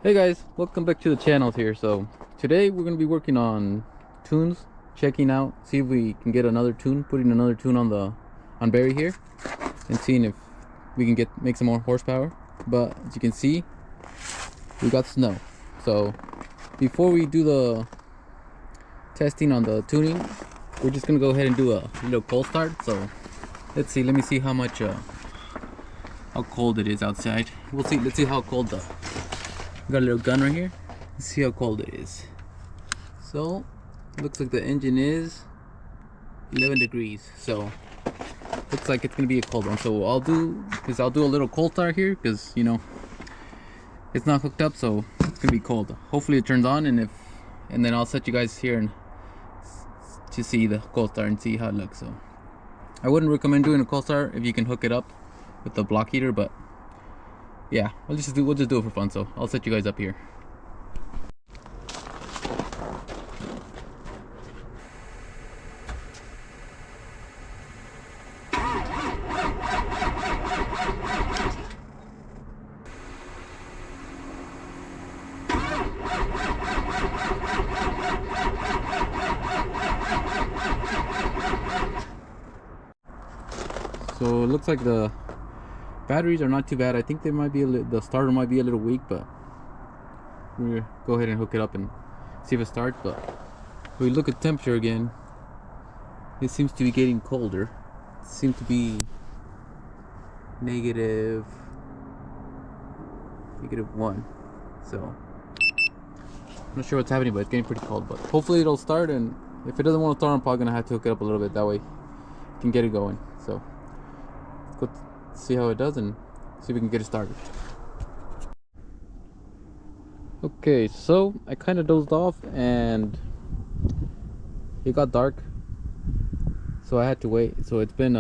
Hey guys, welcome back to the channel here. So today we're going to be working on tunes, checking out, see if we can get another tune, putting another tune on Barry here, and seeing if we can make some more horsepower. But as you can see, we got snow. So before we do the testing on the tuning, we're just going to go ahead and do a little cold start. So let's see, let me see how much how cold it is outside. Let's see how cold got a little gun right here. Let's see how cold it is. So looks like the engine is 11 degrees, so looks like it's gonna be a cold one. So what I'll do is I'll do a little cold start here, because you know it's not hooked up, so it's gonna be cold. Hopefully it turns on, and then I'll set you guys here and to see the cold start and see how it looks. So I wouldn't recommend doing a cold start if you can hook it up with the block heater, but yeah, we'll just do it for fun. So I'll set you guys up here. So it looks like the batteries are not too bad. I think they might be the starter might be a little weak, but we'll go ahead and hook it up and see if it starts. But if we look at temperature again, it seems to be getting colder. It seems to be negative 1. So I'm not sure what's happening, but it's getting pretty cold. But hopefully it'll start, and if it doesn't want to start, I'm probably gonna have to hook it up a little bit. That way we can get it going. So let's go see how it does and see if we can get it started. Okay, so I kind of dozed off and it got dark, so I had to wait. So it's been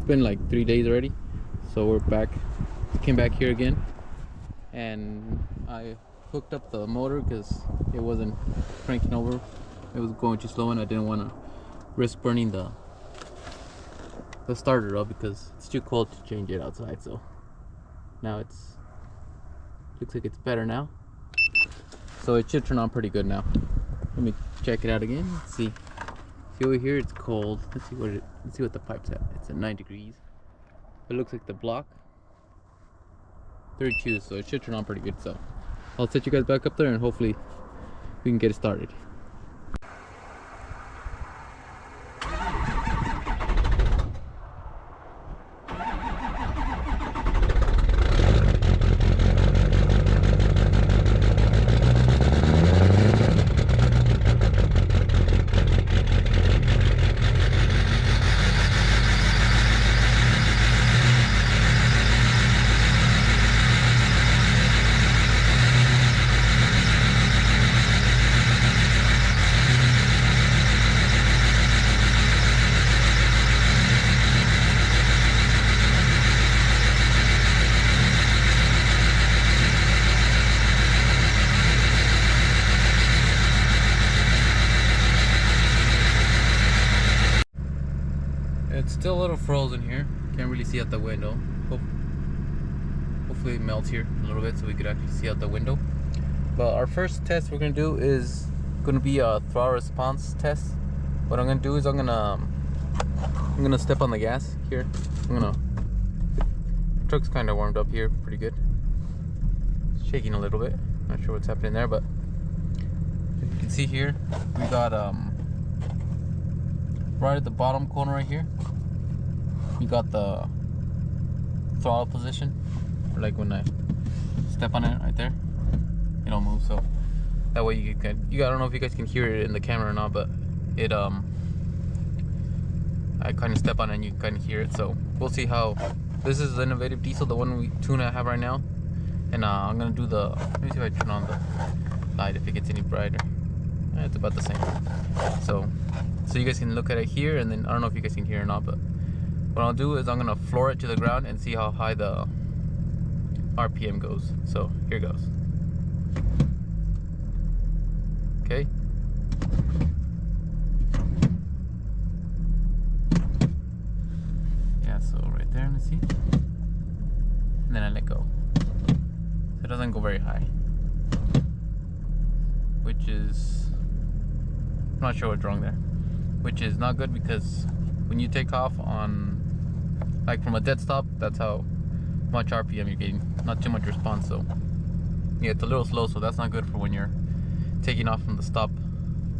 like 3 days already. So we're back. I came back here again, and I hooked up the motor because it wasn't cranking over. It was going too slow, and I didn't want to risk burning the starter up because it's too cold to change it outside. So now looks like it's better now, so it should turn on pretty good now. Let me check it out again. Let's see over here, it's cold. Let's see what the pipe's at. It's at 9 degrees. It looks like the block 32, so it should turn on pretty good. So I'll set you guys back up there, and hopefully we can get it started. It's still a little frozen here. Can't really see out the window. Hopefully it melts here a little bit so we could actually see out the window. But our first test we're gonna do is gonna be a throttle response test. What I'm gonna do is I'm gonna step on the gas here. The truck's kind of warmed up here pretty good. It's shaking a little bit. Not sure what's happening there, but if you can see here, we got right at the bottom corner right here, we got the throttle position. Like when I step on it right there, it'll move. So that way I don't know if you guys can hear it in the camera or not, but it I kind of step on it and you kind of hear it. So we'll see how this is the innovative diesel, the tune I have right now. And I'm gonna do let me see if I turn on the light, if it gets any brighter. It's about the same. So you guys can look at it here, and then I don't know if you guys can hear or not, but what I'll do is I'm gonna floor it to the ground and see how high the RPM goes. So here goes. Okay. Yeah, so right there, let's see. And then I let go. So doesn't go very high, which is, I'm not sure what's wrong there, which is not good, because when you take off on, like from a dead stop, that's how much RPM you're getting, not too much response. So yeah, it's a little slow, so that's not good for when you're taking off from the stop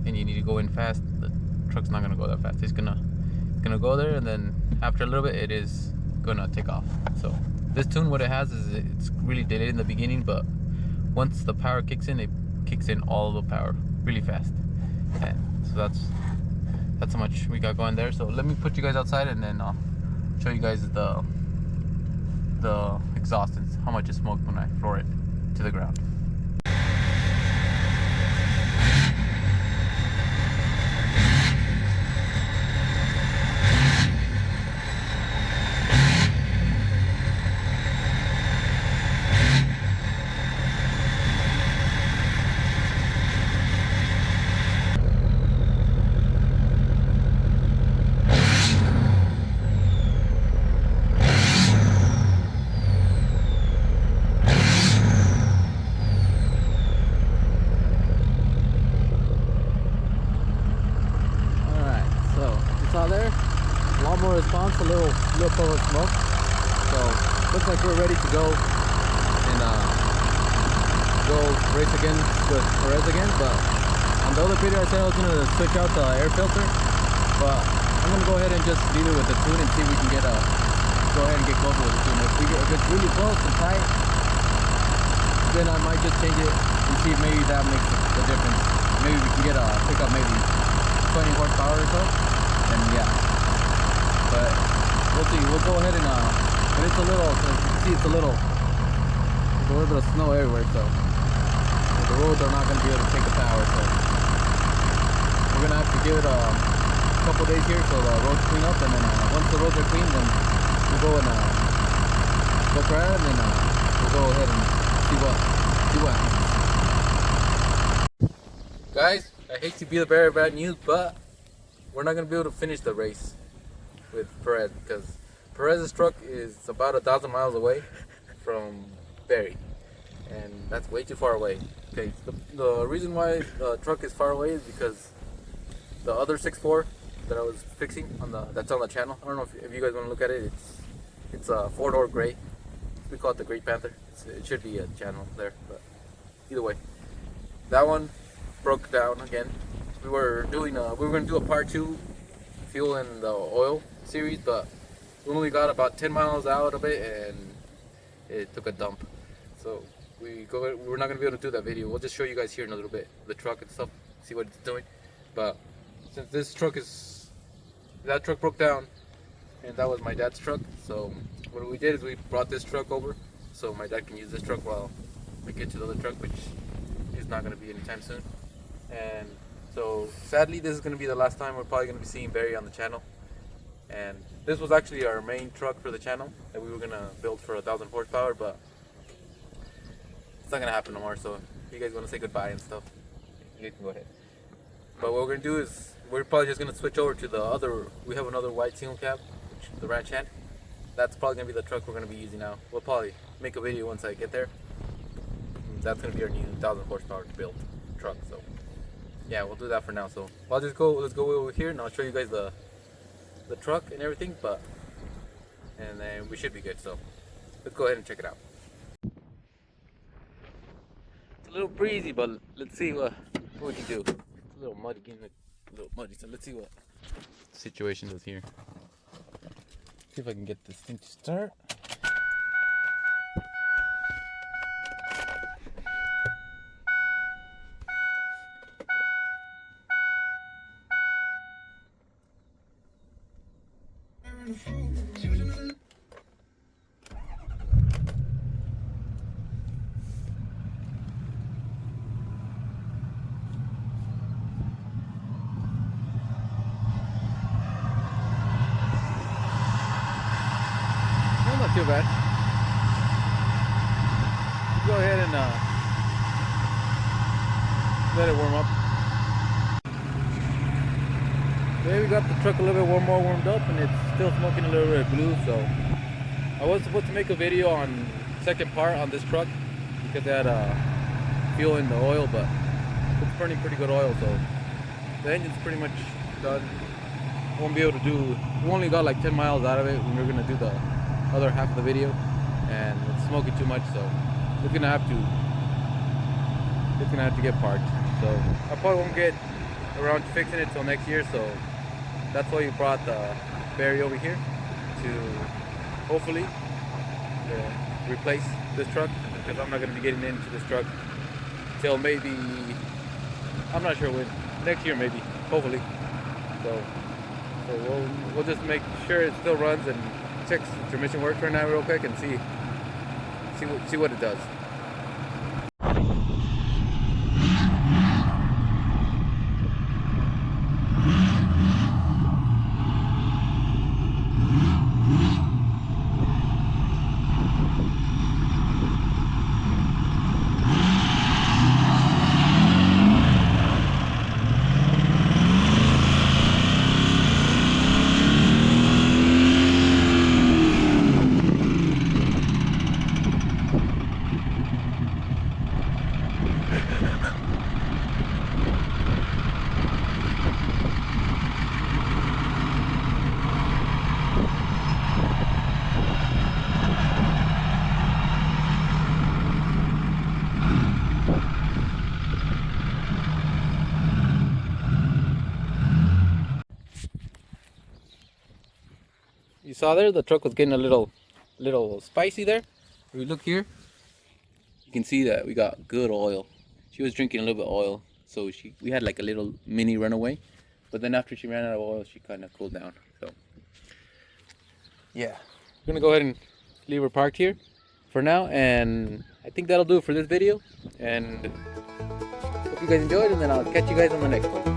and you need to go in fast. The truck's not gonna go that fast. It's gonna go there, and then after a little bit it is gonna take off. So this tune, what it has is it's really delayed in the beginning, but once the power kicks in, it kicks in all the power really fast. And so that's how much we got going there. So let me put you guys outside, and then I'll show you guys the exhaust and how much it smoked when I floor it to the ground. Saw there, a lot more response, a little puff of smoke. So looks like we're ready to go and go race again with Perez again. But on the other video I said I was gonna switch out the air filter, but I'm gonna go ahead and just leave it with the tune and see if we can go ahead and get closer with the tune. If it's really close and tight, then I might just change it and see if maybe that makes the difference. Maybe we can get a pickup, maybe 20 horsepower or so. And yeah, but we'll see. We'll go ahead and but it's a little, as you can see, there's a little bit of snow everywhere, so the roads are not going to be able to take the power. So we're going to have to give it a couple days here so the roads clean up, and then once the roads are clean, then we'll go and go try it, and then we'll go ahead and see what happens. Guys, I hate to be the bearer of bad news, but we're not going to be able to finish the race with Perez, because Perez's truck is about 1,000 miles away from Barrie, and that's way too far away. Okay, the reason why the truck is far away is because the other 6.4 that I was fixing that's on the channel, I don't know if you guys want to look at it, it's a 4-door gray. We call it the Gray Panther. It should be a channel there, but either way, that one broke down again. We were going to do a part 2 fuel and the oil series, but we only got about 10 miles out of it and it took a dump. So we're not going to be able to do that video. We'll just show you guys here in a little bit the truck and stuff, see what it's doing. But since that truck broke down, and that was my dad's truck, so what we did is we brought this truck over so my dad can use this truck while we get to the other truck, which is not going to be anytime soon. And so sadly, this is going to be the last time we're probably going to be seeing Barrie on the channel. And this was actually our main truck for the channel that we were going to build for 1,000 horsepower, but it's not going to happen no more. So if you guys want to say goodbye and stuff, you guys can go ahead. But what we're going to do is we're probably just going to switch over to the other, we have another white single cab, the Ranch Hand. That's probably going to be the truck we're going to be using now. We'll probably make a video once I get there. That's going to be our new 1,000 horsepower built truck. So yeah, we'll do that for now. So let's go over here and I'll show you guys the truck and everything, and then we should be good. So let's go ahead and check it out. It's a little breezy, but let's see what we can do. It's a little muddy, getting a little muddy, so let's see what the situation is here. See if I can get this thing to start. Not too bad. Go ahead and let it warm up. Okay, we got the truck a little bit more warmed up, and it's still smoking a little bit of blue. So I was supposed to make a video on second part on this truck, because they had fuel in the oil, but it's burning pretty good oil, so the engine's pretty much done. Won't be able to do, we only got like 10 miles out of it when we were gonna do the other half of the video, and it's smoking too much, so it's gonna have to get parked. So I probably won't get around to fixing it till next year, so that's why we brought the Barry over here to hopefully replace this truck, because I'm not going to be getting into this truck till maybe, I'm not sure when, next year maybe, hopefully. So we'll just make sure it still runs and check the transmission works right now real quick and see what it does. You saw there, the truck was getting a little spicy there. If we look here, you can see that we got good oil. She was drinking a little bit of oil, so we had like a little mini runaway. But then after she ran out of oil, she kind of cooled down. So yeah, we're gonna go ahead and leave her parked here for now, and I think that'll do it for this video. And hope you guys enjoyed, and then I'll catch you guys on the next one.